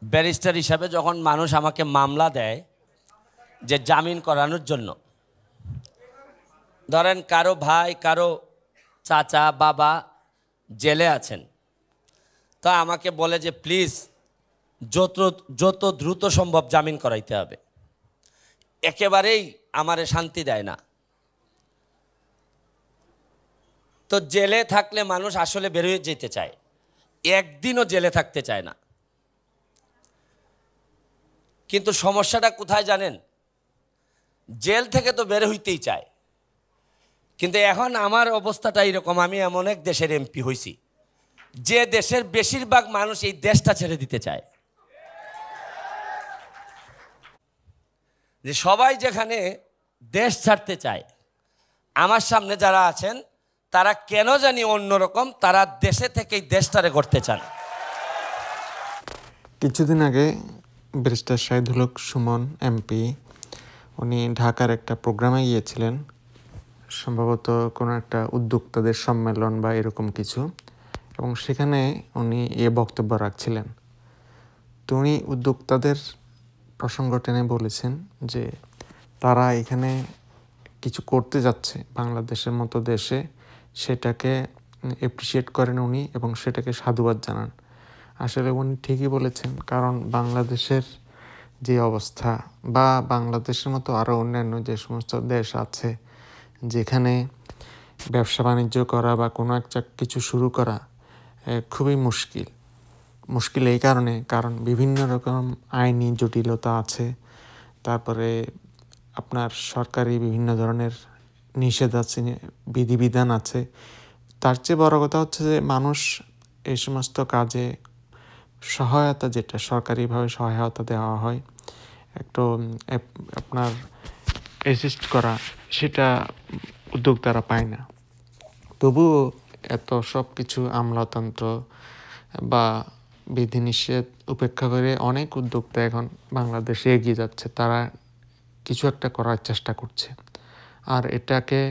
Barrister হিসাবে যখন মানুষ আমাকে মামলা দেয় যে জামিন করানোর জন্য, ধরেন কারো ভাই কারো চাচা বাবা জেলে আছেন, তা আমাকে বলে যে প্লিজ যত যত দ্রুত সম্ভব জামিন করাইতে হবে, একেবারেই আমারে শান্তি দেয় না। তো জেলে থাকলে মানুষ আসলে বেরিয়ে যেতে চায়, একদিনও জেলে থাকতে চায় না। কিন্তু সমস্যাটা কোথায় জানেন? জেল থেকে তো বের হইতেই চায়, কিন্তু এখন আমার অবস্থাটা এরকম, আমি এমন এক দেশের এমপি হয়েছি যে দেশের বেশিরভাগ মানুষ এই দেশটা ছেড়ে দিতে চায়। যে সবাই যেখানে দেশ ছাড়তে চায়, আমার সামনে যারা আছেন তারা কেন জানি অন্যরকম, তারা দেশে থেকেই দেশটারে করতে চান। কিছুদিন আগে ব্যারিস্টার শাহিদুল হক সুমন এমপি উনি ঢাকার একটা প্রোগ্রামে গিয়েছিলেন, সম্ভবত কোনো একটা উদ্যোক্তাদের সম্মেলন বা এরকম কিছু, এবং সেখানে উনি বক্তব্য রাখছিলেন। তো উনি উদ্যোক্তাদের প্রসঙ্গ টেনে বলেছেন যে তারা এখানে কিছু করতে যাচ্ছে বাংলাদেশের মতো দেশে, সেটাকে অ্যাপ্রিসিয়েট করেন উনি এবং সেটাকে সাধুবাদ জানান। আসলে উনি ঠিকই বলেছেন, কারণ বাংলাদেশের যে অবস্থা বা বাংলাদেশের মতো আরও অন্যান্য যে সমস্ত দেশ আছে যেখানে ব্যবসা বাণিজ্য করা বা কোনো একটা কিছু শুরু করা খুবই মুশকিল এই কারণ বিভিন্ন রকম আইনি জটিলতা আছে, তারপরে আপনার সরকারি বিভিন্ন ধরনের নিষেধ আছে, বিধিবিধান আছে। তার চেয়ে বড় কথা হচ্ছে যে মানুষ এই সমস্ত কাজে সহায়তা, যেটা সরকারিভাবে সহায়তা দেওয়া হয় একটু আপনার অ্যাসিস্ট করা, সেটা উদ্যোক্তারা পায় না। তবুও এত সব কিছু আমলাতন্ত্র বা বিধিনিষেধ উপেক্ষা করে অনেক উদ্যোক্তা এখন বাংলাদেশে এগিয়ে যাচ্ছে, তারা কিছু একটা করার চেষ্টা করছে। আর এটাকে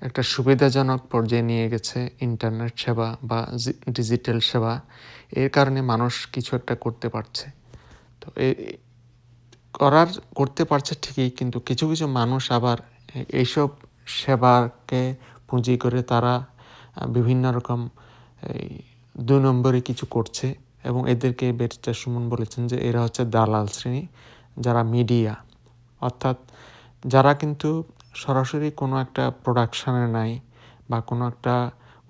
একটা সুবিধাজনক পর্যায়ে নিয়ে গেছে ইন্টারনেট সেবা বা ডিজিটাল সেবা। এর কারণে মানুষ কিছু একটা করতে পারছে। তো করতে পারছে ঠিকই, কিন্তু কিছু কিছু মানুষ আবার এইসব সেবাকে পুঁজি করে তারা বিভিন্ন রকম দুই নম্বরে কিছু করছে, এবং এদেরকে ব্যারিস্টার সুমন বলেছেন যে এরা হচ্ছে দালাল শ্রেণী, যারা মিডিয়া, অর্থাৎ যারা কিন্তু সরাসরি কোনো একটা প্রোডাকশানে নাই বা কোনো একটা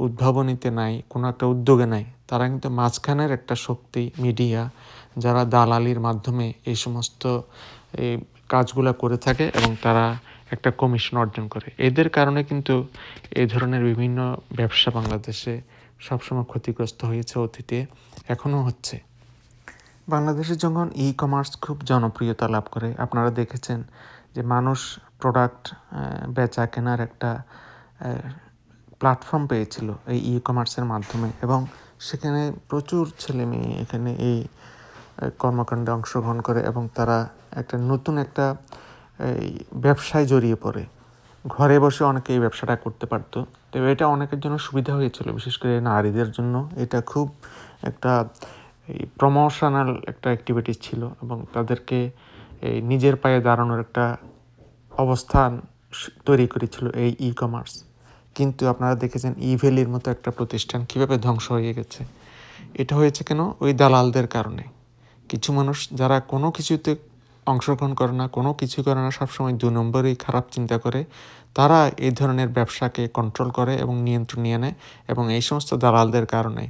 উদ্ভাবনীতে নাই, কোনো একটা উদ্যোগে নাই, তারা কিন্তু মাঝখানের একটা শক্তি মিডিয়া, যারা দালালির মাধ্যমে এই সমস্ত কাজগুলো করে থাকে এবং তারা একটা কমিশন অর্জন করে। এদের কারণে কিন্তু এই ধরনের বিভিন্ন ব্যবসা বাংলাদেশে সবসময় ক্ষতিগ্রস্ত হয়েছে অতীতে, এখনও হচ্ছে। বাংলাদেশে যখন কমার্স খুব জনপ্রিয়তা লাভ করে, আপনারা দেখেছেন যে মানুষ প্রোডাক্ট বেচা কেনার একটা প্ল্যাটফর্ম পেয়েছিল এই কমার্সের মাধ্যমে, এবং সেখানে প্রচুর ছেলে মেয়ে এখানে এই কর্মকাণ্ডে অংশগ্রহণ করে এবং তারা একটা নতুন একটা ব্যবসায় জড়িয়ে পড়ে। ঘরে বসে অনেকে এই ব্যবসাটা করতে পারতো। তবে এটা অনেকের জন্য সুবিধা হয়েছিল, বিশেষ করে নারীদের জন্য এটা খুব একটা প্রমোশনাল একটা অ্যাক্টিভিটিস ছিল, এবং তাদেরকে নিজের পায়ে দাঁড়ানোর একটা অবস্থান তৈরি করেছিল এই কমার্স। কিন্তু আপনারা দেখেছেন ইভ্যালির মতো একটা প্রতিষ্ঠান কীভাবে ধ্বংস হয়ে গেছে। এটা হয়েছে কেন? ওই দালালদের কারণে। কিছু মানুষ যারা কোনো কিছুতে অংশগ্রহণ করে না, কোনো কিছু করে না, সবসময় 2 নম্বরেই খারাপ চিন্তা করে, তারা এই ধরনের ব্যবসাকে কন্ট্রোল করে এবং নিয়ন্ত্রণ নিয়ে নেয়, এবং এই সমস্ত দালালদের কারণে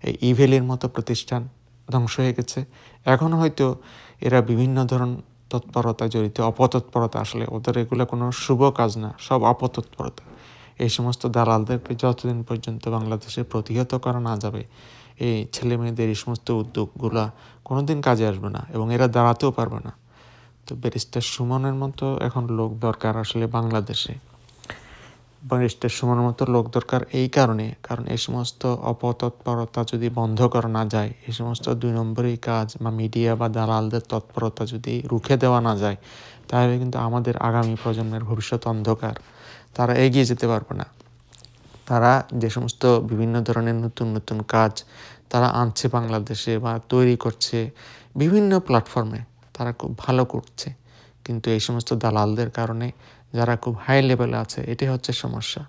এই ইভ্যালির মতো প্রতিষ্ঠান ধ্বংস হয়ে গেছে। এখন হয়তো এরা বিভিন্ন ধরন তৎপরতা জড়িত, অপতৎপরতা, আসলে ওদের এগুলো কোনো শুভ কাজ না, সব অপতৎপরতা। এই সমস্ত দালালদেরকে যতদিন পর্যন্ত বাংলাদেশে প্রতিহত করা না যাবে, এই ছেলে মেয়েদের এই সমস্ত উদ্যোগগুলা কোনোদিন কাজে আসবে না এবং এরা দাঁড়াতেও পারবে না। তো ব্যারিস্টার সুমনের মতো এখন লোক দরকার আসলে বাংলাদেশে। ব্যারিস্টার সুমনের মতো লোক দরকার কারণ এই সমস্ত অপতৎপরতা যদি বন্ধ করা না যায়, এই সমস্ত 2 নম্বরই কাজ বা মিডিয়া বা দালালদের তৎপরতা যদি রুখে দেওয়া না যায়, তাহলে কিন্তু আমাদের আগামী প্রজন্মের ভবিষ্যৎ অন্ধকার। তারা এগিয়ে যেতে পারবে না। তারা যে সমস্ত বিভিন্ন ধরনের নতুন নতুন কাজ তারা আনছে বাংলাদেশে বা তৈরি করছে বিভিন্ন প্ল্যাটফর্মে, তারা খুব ভালো করছে। কিন্তু এই সমস্ত দালালদের কারণে যারা খুব হাই লেভেলে আছে, এটাই হচ্ছে সমস্যা।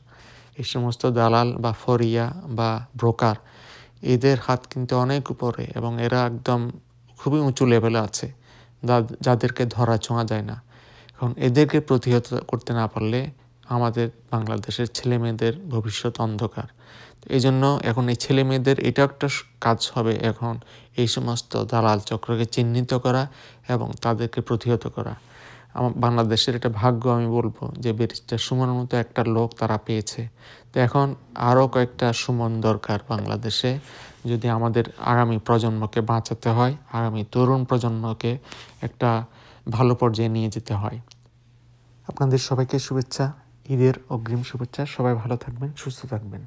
এই সমস্ত দালাল বা ফরিয়া বা ব্রোকার, এদের হাত কিন্তু অনেক উপরে এবং এরা একদম খুবই উঁচু লেভেলে আছে, যাদেরকে ধরা ছোঁয়া যায় না। এখন এদেরকে প্রতিহত করতে না পারলে আমাদের বাংলাদেশের ছেলে মেয়েদের ভবিষ্যৎ অন্ধকার। এই জন্য এখন এই ছেলে মেয়েদের এটা একটা কাজ হবে, এখন এই সমস্ত দালাল চক্রকে চিহ্নিত করা এবং তাদেরকে প্রতিহত করা। আমার বাংলাদেশের এটা ভাগ্য আমি বলবো যে ব্যারিস্টার সুমনের মতো একটা লোক তারা পেয়েছে। তো এখন আরও কয়েকটা সুমন দরকার বাংলাদেশে, যদি আমাদের আগামী প্রজন্মকে বাঁচাতে হয়, আগামী তরুণ প্রজন্মকে একটা ভালো পর্যায়ে নিয়ে যেতে হয়। আপনাদের সবাইকে শুভেচ্ছা, ঈদের অগ্রিম শুভেচ্ছা। সবাই ভালো থাকবেন, সুস্থ থাকবেন।